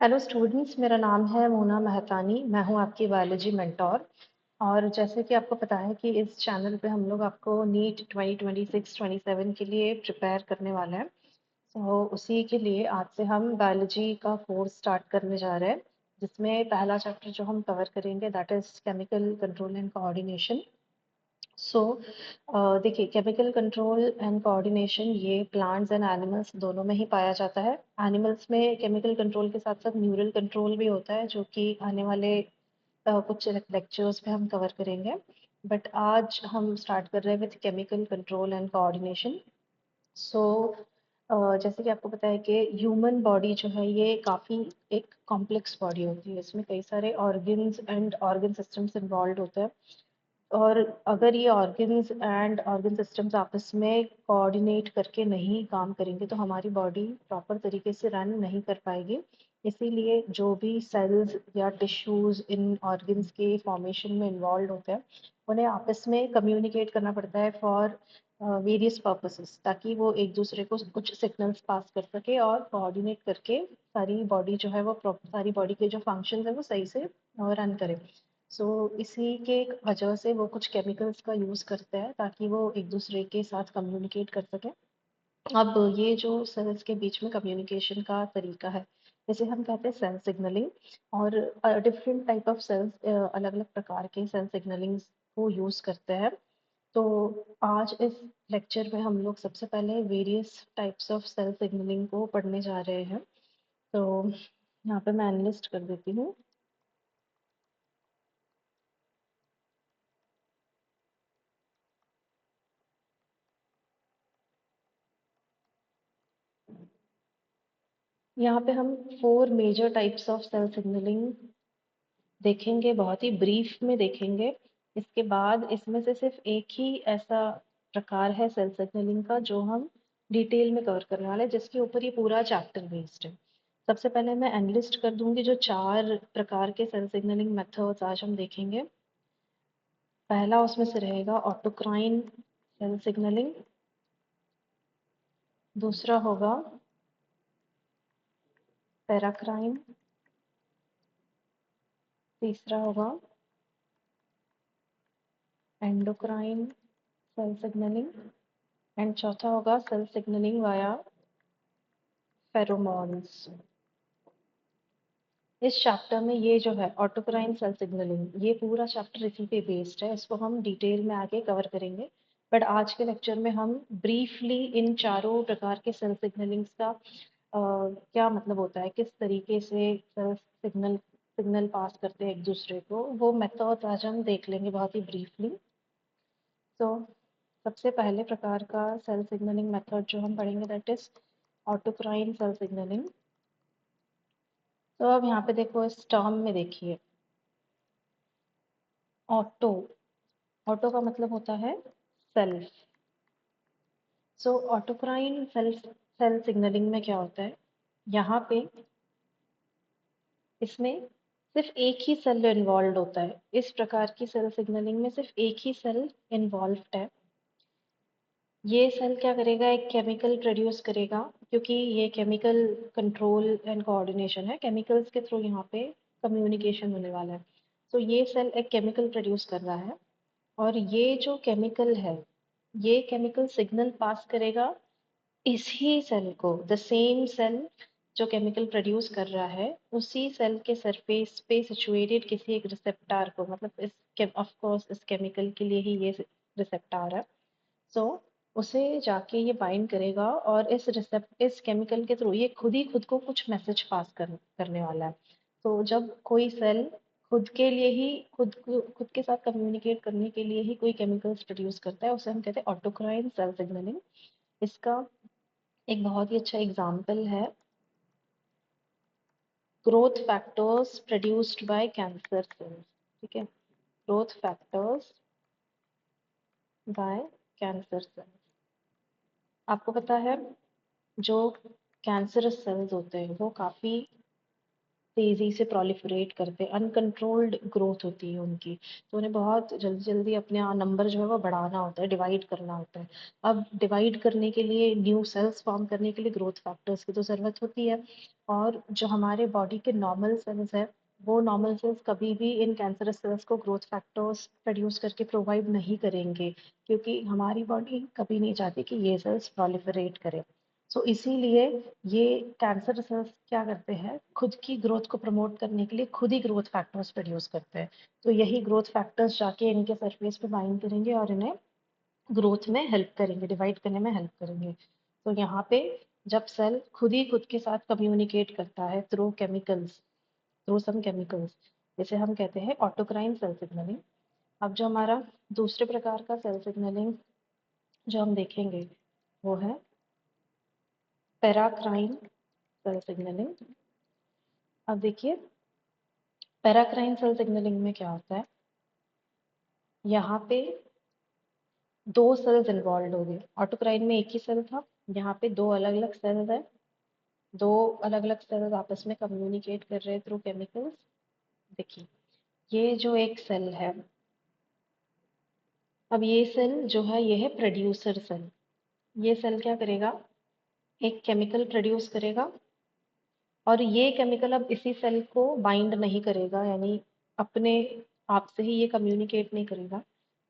Hello students, मेरा नाम है मोना मेहतानी। मैं हूं आपकी बायोलॉजी मेंटोर। और जैसे कि आपको पता है कि इस चैनल पे हम लोग आपको नीट 2026-27 के लिए प्रिपेयर करने वाले हैं। तो उसी के लिए आज से हम बायोलॉजी का कोर्स स्टार्ट करने जा रहे हैं, जिसमें पहला चैप्टर जो हम कवर करेंगे that is chemical control and coordination. So देखिए, केमिकल कंट्रोल एंड कोऑर्डिनेशन ये प्लांट्स एंड एनिमल्स दोनों में ही पाया जाता है। एनिमल्स में केमिकल कंट्रोल के साथ साथ न्यूरल कंट्रोल भी होता है, जो कि आने वाले कुछ लेक्चर्स में हम कवर करेंगे। बट आज हम स्टार्ट कर रहे हैं with chemical control and coordination. So जैसे कि आपको पता है कि ह्यूमन बॉडी जो है ये काफ़ी एक कॉम्प्लेक्स बॉडी होती है। इसमें कई सारे organs and organ systems involve होते हैं। और अगर ये ऑर्गन्स एंड ऑर्गन सिस्टम्स आपस में कोऑर्डिनेट करके नहीं काम करेंगे तो हमारी बॉडी प्रॉपर तरीके से रन नहीं कर पाएगी। इसीलिए जो भी सेल्स या टिश्यूज इन ऑर्गन्स के फॉर्मेशन में इन्वॉल्व होते हैं, उन्हें आपस में कम्युनिकेट करना पड़ता है फॉर वेरियस पर्पसेस, ताकि वो एक दूसरे को कुछ सिग्नल्स पास कर सके और कोऑर्डिनेट करके सारी बॉडी जो है वो सारी बॉडी के जो फंक्शंस है वो सही से रन करे। सो इसी के वजह से वो कुछ केमिकल्स का यूज़ करते हैं ताकि वो एक दूसरे के साथ कम्युनिकेट कर सकें। अब ये जो सेल्स के बीच में कम्युनिकेशन का तरीका है, जैसे हम कहते हैं सेल सिग्नलिंग। और डिफरेंट टाइप ऑफ सेल्स, अलग अलग प्रकार के सेल सिग्नलिंग को यूज़ करते हैं। तो आज इस लेक्चर में हम लोग सबसे पहले various types of cell signalling को पढ़ने जा रहे हैं। तो यहाँ पे मैं एनलिस्ट कर देती हूँ। यहाँ पे हम 4 major types of cell signalling देखेंगे, बहुत ही ब्रीफ में देखेंगे। इसके बाद इसमें से सिर्फ एक ही ऐसा प्रकार है सेल सिग्नलिंग का जो हम डिटेल में कवर करने वाले हैं, जिसके ऊपर ये पूरा चैप्टर बेस्ड है। सबसे पहले मैं एनलिस्ट कर दूंगी जो 4 प्रकार के सेल सिग्नलिंग मेथड्स आज हम देखेंगे। पहला उसमें से रहेगा ऑटोक्राइन सेल सिग्नलिंग। दूसरा होगा पैराक्राइन। तीसरा होगा एंडोक्राइन सेल सिग्नलिंग। एंड चौथा होगा सेल सिग्नलिंग वाया फेरोमोन्स। इस चैप्टर में ये जो है ऑटोक्राइन सेल सिग्नलिंग, ये पूरा चैप्टर इसी पे बेस्ड है। इसको हम डिटेल में आगे कवर करेंगे। बट आज के लेक्चर में हम ब्रीफली इन चारों प्रकार के सेल सिग्नलिंग्स का क्या मतलब होता है, किस तरीके से सेल सिग्नल पास करते हैं एक दूसरे को, वो मेथड आज हम देख लेंगे बहुत ही ब्रीफली। तो सबसे पहले प्रकार का सेल सिग्नलिंग मेथड जो हम पढ़ेंगे that is autocrine cell signalling. तो अब यहाँ पे देखो, इस टर्म में देखिए, ऑटो, ऑटो का मतलब होता है सेल्फ। सो ऑटोक्राइन सेल सिग्नलिंग में क्या होता है, यहाँ पे इसमें सिर्फ एक ही सेल इन्वॉल्व होता है। इस प्रकार की सेल सिग्नलिंग में सिर्फ एक ही सेल इन्वॉल्व है। ये सेल क्या करेगा, एक केमिकल प्रोड्यूस करेगा, क्योंकि ये केमिकल कंट्रोल एंड कोऑर्डिनेशन है, केमिकल्स के थ्रू यहाँ पे कम्युनिकेशन होने वाला है। तो ये सेल एक केमिकल प्रोड्यूस कर रहा है, और ये जो केमिकल है, ये केमिकल सिग्नल पास करेगा इसी सेल को, द सेम सेल जो केमिकल प्रोड्यूस कर रहा है, उसी सेल के सरफेस पे सिचुएटेड किसी एक रिसेप्टार को, मतलब इस ऑफ कोर्स इस केमिकल के लिए ही ये रिसेप्टार है। सो उसे जाके ये बाइंड करेगा, और इस केमिकल के थ्रू ये खुद को कुछ मैसेज पास करने वाला है। तो जब कोई सेल खुद के लिए ही खुद के साथ कम्युनिकेट करने के लिए ही कोई केमिकल्स प्रोड्यूस करता है, उसे हम कहते हैं ऑटोक्राइन सेल सिग्नलिंग। इसका एक बहुत ही अच्छा एग्जाम्पल है growth factors produced by cancer cells. ठीक है, growth factors bye cancer cells. आपको पता है जो कैंसरस सेल्स होते हैं वो काफ़ी तेज़ी से प्रोलिफरेट करते हैं, अनकंट्रोल्ड ग्रोथ होती है उनकी। तो उन्हें बहुत जल्दी-जल्दी अपने नंबर जो है वो बढ़ाना होता है, डिवाइड करना होता है। अब डिवाइड करने के लिए, न्यू सेल्स फॉर्म करने के लिए ग्रोथ फैक्टर्स की तो ज़रूरत होती है। और जो हमारे बॉडी के नॉर्मल सेल्स हैं, वो नॉर्मल सेल्स कभी भी इन कैंसरस सेल्स को ग्रोथ फैक्टर्स प्रोड्यूस करके प्रोवाइड नहीं करेंगे, क्योंकि हमारी बॉडी कभी नहीं चाहती कि ये सेल्स प्रोलिफरेट करें। सो इसीलिए ये कैंसर सेल्स क्या करते हैं, खुद की ग्रोथ को प्रमोट करने के लिए खुद ही ग्रोथ फैक्टर्स प्रोड्यूस करते हैं। तो यही ग्रोथ फैक्टर्स जाके इनके सरफेस पे बाइंड करेंगे और इन्हें ग्रोथ में हेल्प करेंगे, डिवाइड करने में हेल्प करेंगे। तो यहाँ पे जब सेल खुद ही खुद के साथ कम्युनिकेट करता है through chemicals, through some chemicals, जैसे हम कहते हैं ऑटोक्राइन सेल सिग्नलिंग। अब जो हमारा दूसरे प्रकार का सेल सिग्नलिंग जो हम देखेंगे वो है पैराक्राइन सेल सिग्नलिंग। अब देखिए, पैराक्राइन सेल सिग्नलिंग में क्या होता है, यहाँ पे दो सेल्स इन्वॉल्व हो गए। ऑटोक्राइन में एक ही सेल था, यहाँ पे दो अलग अलग सेल्स हैं। दो अलग अलग सेल्स आपस में कम्युनिकेट कर रहे हैं थ्रू केमिकल्स। देखिए, ये जो एक सेल है, अब ये सेल जो है ये है प्रोड्यूसर सेल। ये सेल क्या करेगा, एक केमिकल प्रोड्यूस करेगा, और ये केमिकल अब इसी सेल को बाइंड नहीं करेगा, यानी अपने आप से ही ये कम्युनिकेट नहीं करेगा।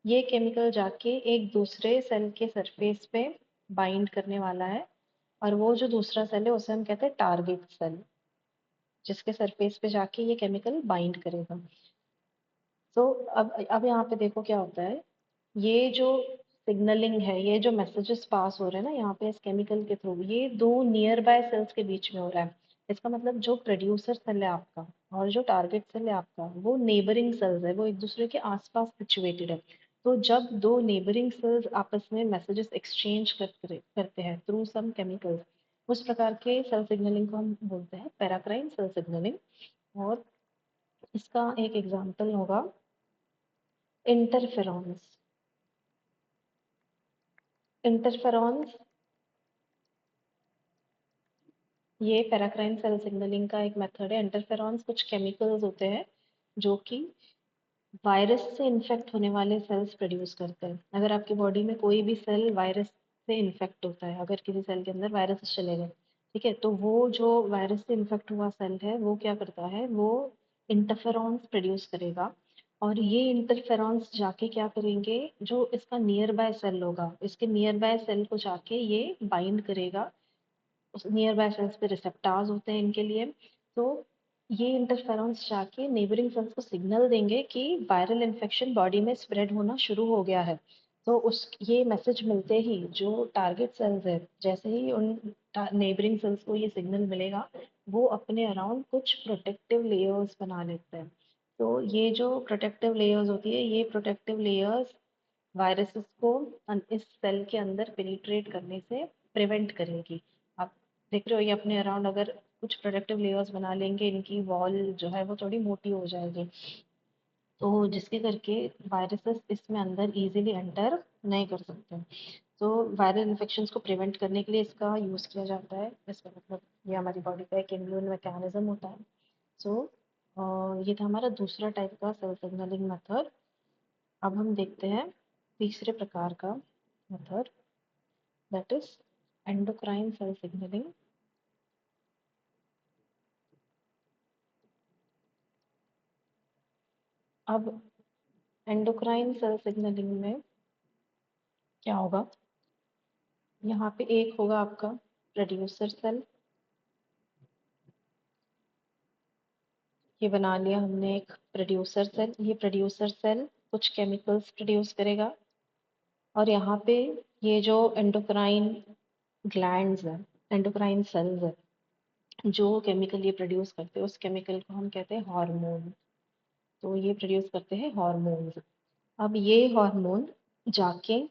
ये केमिकल जाके एक दूसरे सेल के सरफेस पे बाइंड करने वाला है, और वो जो दूसरा सेल है उसे हम कहते हैं टारगेट सेल, जिसके सरफेस पे जाके ये केमिकल बाइंड करेगा। तो अब यहाँ पे देखो क्या होता है, ये जो सिग्नलिंग है, ये जो मैसेजेस पास हो रहे हैं ना यहाँ पे इस केमिकल के थ्रू, ये दो नियर बाय सेल्स के बीच में हो रहा है। इसका मतलब जो प्रोड्यूसर सेल है आपका और जो टारगेट सेल है आपका, वो नेबरिंग सेल्स है, वो एक दूसरे के आसपास सिचुएटेड है। तो जब दो नेबरिंग सेल्स आपस में मैसेजेस एक्सचेंज करते हैं थ्रू सम केमिकल्स, उस प्रकार के सेल सिग्नलिंग को हम बोलते हैं पैराक्राइन सेल सिग्नलिंग। और इसका एक एग्जाम्पल होगा इंटरफेरॉन्स। इंटरफेरॉन्स ये पैराक्राइन सेल सिग्नलिंग का एक मेथड है। इंटरफेरॉन्स कुछ केमिकल्स होते हैं जो कि वायरस से इन्फेक्ट होने वाले सेल्स प्रोड्यूस करते हैं। अगर आपकी बॉडी में कोई भी सेल वायरस से इन्फेक्ट होता है, अगर किसी सेल के अंदर वायरस चले गए, ठीक है, तो वो जो वायरस से इन्फेक्ट हुआ सेल है वो क्या करता है, वो इंटरफेरॉन्स प्रोड्यूस करेगा। और ये इंटरफेरॉन्स जाके क्या करेंगे, जो इसका नियर बाय सेल होगा, इसके नियर बाय सेल को जाके ये बाइंड करेगा। उस नियर बाय सेल्स पे रिसेप्टार्स होते हैं इनके लिए। तो ये इंटरफेरॉन्स जाके नेबरिंग सेल्स को सिग्नल देंगे कि वायरल इन्फेक्शन बॉडी में स्प्रेड होना शुरू हो गया है। तो उस ये मैसेज मिलते ही जो टारगेट सेल्स है, जैसे ही उन नेबरिंग सेल्स को ये सिग्नल मिलेगा, वो अपने अराउंड कुछ प्रोटेक्टिव लेयर्स बना लेते हैं। तो ये जो प्रोटेक्टिव लेयर्स होती है, ये प्रोटेक्टिव लेयर्स वायरसेस को इस सेल के अंदर पेनिट्रेट करने से प्रिवेंट करेगी। आप देख रहे हो, ये अपने अराउंड अगर कुछ प्रोटेक्टिव लेयर्स बना लेंगे, इनकी वॉल जो है वो थोड़ी मोटी हो जाएगी, तो जिसके करके वायरसेस इसमें अंदर इजीली एंटर नहीं कर सकते। तो वायरल इन्फेक्शंस को प्रिवेंट करने के लिए इसका यूज़ किया जाता है। इसका मतलब ये हमारी बॉडी का एक इम्यून मैकेनिज्म होता है। सो ये था हमारा दूसरा टाइप का सेल सिग्नलिंग मेथड। अब हम देखते हैं तीसरे प्रकार का method, that is endocrine cell signalling. अब एंडोक्राइन सेल सिग्नलिंग में क्या होगा, यहाँ पे एक होगा आपका प्रोड्यूसर सेल। ये बना लिया हमने एक प्रोड्यूसर सेल। ये प्रोड्यूसर सेल कुछ केमिकल्स प्रोड्यूस करेगा, और यहाँ पे ये जो एंडोक्राइन ग्लैंड्स है, एंडोक्राइन सेल्स है, जो केमिकल ये प्रोड्यूस करते हैं उस केमिकल को हम कहते हैं हार्मोन। तो ये प्रोड्यूस करते हैं हार्मोन्स। अब ये हार्मोन जाके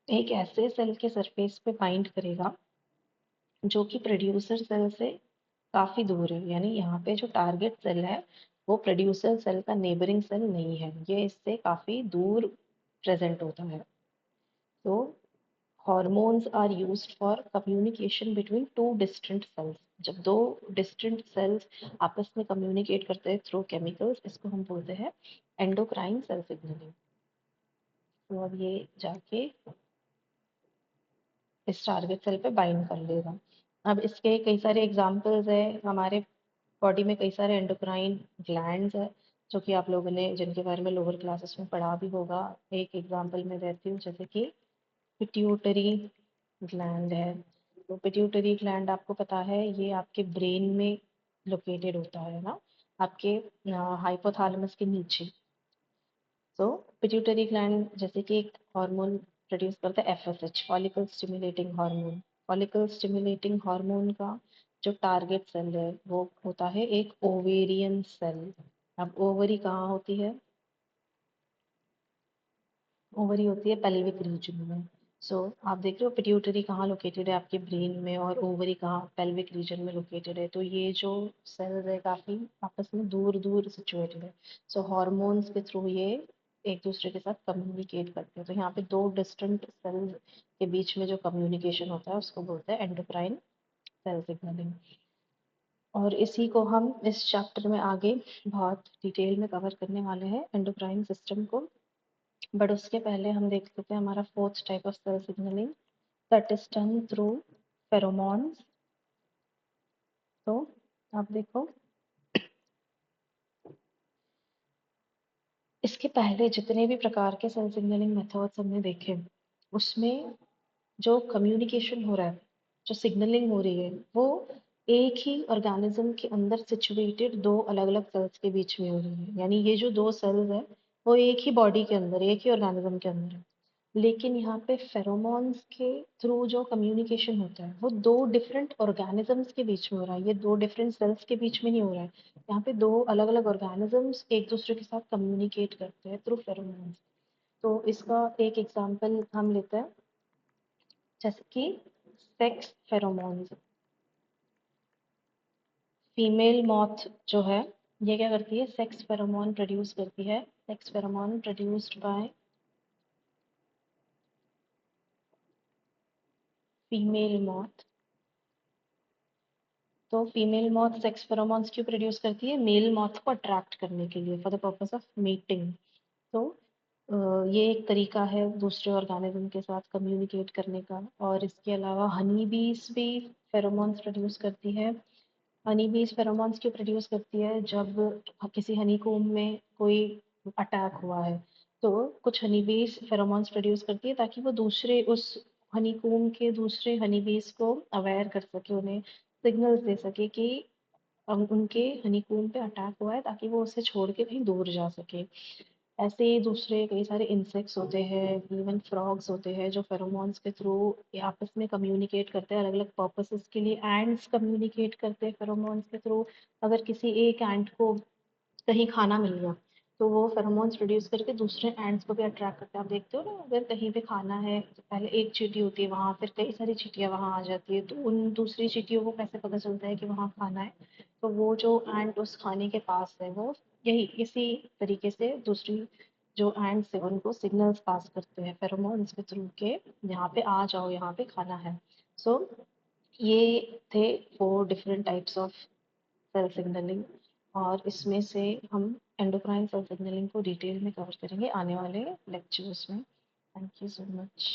एक ऐसे सेल के सरफेस पे बाइंड करेगा जो कि प्रोड्यूसर सेल से काफी दूर है, यानी यहाँ पे जो टारगेट सेल है वो प्रोड्यूसर सेल का नेबरिंग सेल नहीं है, ये इससे काफी दूर प्रेजेंट होता है। तो Hormones are used for communication between two distant cells. जब दो डिस्टेंट सेल्स आपस में कम्युनिकेट करते हैं थ्रू केमिकल्स, इसको हम बोलते हैं एंडोक्राइन सेल सिग्नलिंग। तो अब ये जाके इस टारगेट सेल पे बाइंड कर लेगा। अब इसके कई सारे एग्जांपल्स है, हमारे बॉडी में कई सारे एंडोक्राइन ग्लैंड्स है जो कि आप लोगों ने जिनके बारे में लोअर क्लासेस में पढ़ा भी होगा। एक एग्जांपल में देती हूँ, जैसे कि पिट्यूटरी ग्लैंड है। तो पिट्यूटरी ग्लैंड आपको पता है ये आपके ब्रेन में लोकेटेड होता है ना, आपके हाइपोथैलेमस के नीचे। तो पिट्यूटरी ग्लैंड जैसे कि एक हार्मोन प्रोड्यूस करता है FSH, follicle stimulating hormone. Follicle stimulating hormone का जो टारगेट सेल है वो होता है एक ओवेरियन सेल। अब ओवरी कहाँ होती है? ओवरी होती है पेल्विक रीजन में। सो आप देख रहे हो पिट्यूटरी कहाँ लोकेटेड है आपके ब्रेन में, और ओवरी कहाँ पेल्विक रीजन में लोकेटेड है। तो ये जो सेल्स है काफी आपस में दूर दूर सिचुएटेड है। सो हॉर्मोन्स के थ्रू ये एक दूसरे के साथ कम्युनिकेट करते हैं। तो यहाँ पे दो डिस्टेंट सेल्स के बीच में जो कम्युनिकेशन होता है उसको बोलते हैं एंडोक्राइन सेल सिग्नलिंग। और इसी को हम इस चैप्टर में आगे बहुत डिटेल में कवर करने वाले हैं एंडोक्राइन सिस्टम को। बट उसके पहले हम देख लेते हैं हमारा fourth type of cell signalling, that is done through pheromones. तो आप देखो, इसके पहले जितने भी प्रकार के सेल सिग्नलिंग मेथड्स हमने देखे, उसमें जो कम्युनिकेशन हो रहा है, जो सिग्नलिंग हो रही है, वो एक ही ऑर्गेनिज्म के अंदर सिचुएटेड दो अलग अलग सेल्स के बीच में हो रही है। यानी ये जो दो सेल्स है वो एक ही बॉडी के अंदर, एक ही ऑर्गेनिज्म के अंदर है। लेकिन यहाँ पे फेरोमोन्स के थ्रू जो कम्युनिकेशन होता है वो दो डिफरेंट ऑर्गेनिजम्स के बीच में हो रहा है, ये दो डिफरेंट सेल्स के बीच में नहीं हो रहा है। यहाँ पे दो अलग अलग ऑर्गेनिजम्स एक दूसरे के साथ कम्युनिकेट करते हैं थ्रू फेरोमोन्स। तो इसका एक एग्जांपल हम लेते हैं, जैसे कि सेक्स फेरोमोन्स। फीमेल मॉथ जो है ये क्या करती है, सेक्स फेरोमोन प्रोड्यूस करती है। Sex pheromone produced by female moth. तो फीमेल मॉथ सेक्स फेरोमोन्स क्यों प्रोड्यूस करती है? मेल मॉथ को अट्रैक्ट करने के लिए, for the purpose of meeting. तो ये एक तरीका है दूसरे ऑर्गेनिज्म के साथ कम्युनिकेट करने का। और इसके अलावा हनी बीज भी फेरोमोन्स प्रोड्यूस करती है। हनी बीज फेरोमोन्स क्यों प्रोड्यूस करती है? जब किसी हनी कोम में कोई अटैक हुआ है तो कुछ हनी बीज फेरोमोन्स प्रोड्यूस करती है ताकि वो दूसरे उस हनी कोम के दूसरे हनी बीज को अवेयर कर सके, उन्हें सिग्नल्स दे सके कि उनके हनीकॉम्ब पे अटैक हुआ है, ताकि वो उसे छोड़ के कहीं दूर जा सके। ऐसे ही दूसरे कई सारे इंसेक्ट्स होते हैं, इवन फ्रॉग्स होते हैं जो फेरोमोन्स के थ्रू आपस में कम्युनिकेट करते हैं अलग अलग पर्पसेस के लिए। एंड्स कम्युनिकेट करते हैं फेरोमोन्स के थ्रू। अगर किसी एक एंट को कहीं खाना मिल गया तो वो फेरोमोन्स प्रोड्यूस करके दूसरे एंड्स को भी अट्रैक्ट करते हैं। आप देखते हो ना, अगर कहीं पे खाना है तो पहले एक चींटी होती है वहां, फिर कई सारी चींटियां वहां आ जाती है, तो उन दूसरी चींटियों को कैसे पता चलता है कि वहां खाना है? तो वो जो एंट उस खाने के पास है वो यही इसी तरीके से दूसरी जो एंट्स है उनको सिग्नल्स पास करते हैं फेरोमोन्स के थ्रू के, यहाँ पे आ जाओ, यहाँ पे खाना है। सो ये थे 4 different types of cell signalling. और इसमें से हम एंडोक्राइन सेल सिग्नलिंग को डिटेल में कवर करेंगे आने वाले लेक्चर्स में। Thank you so much.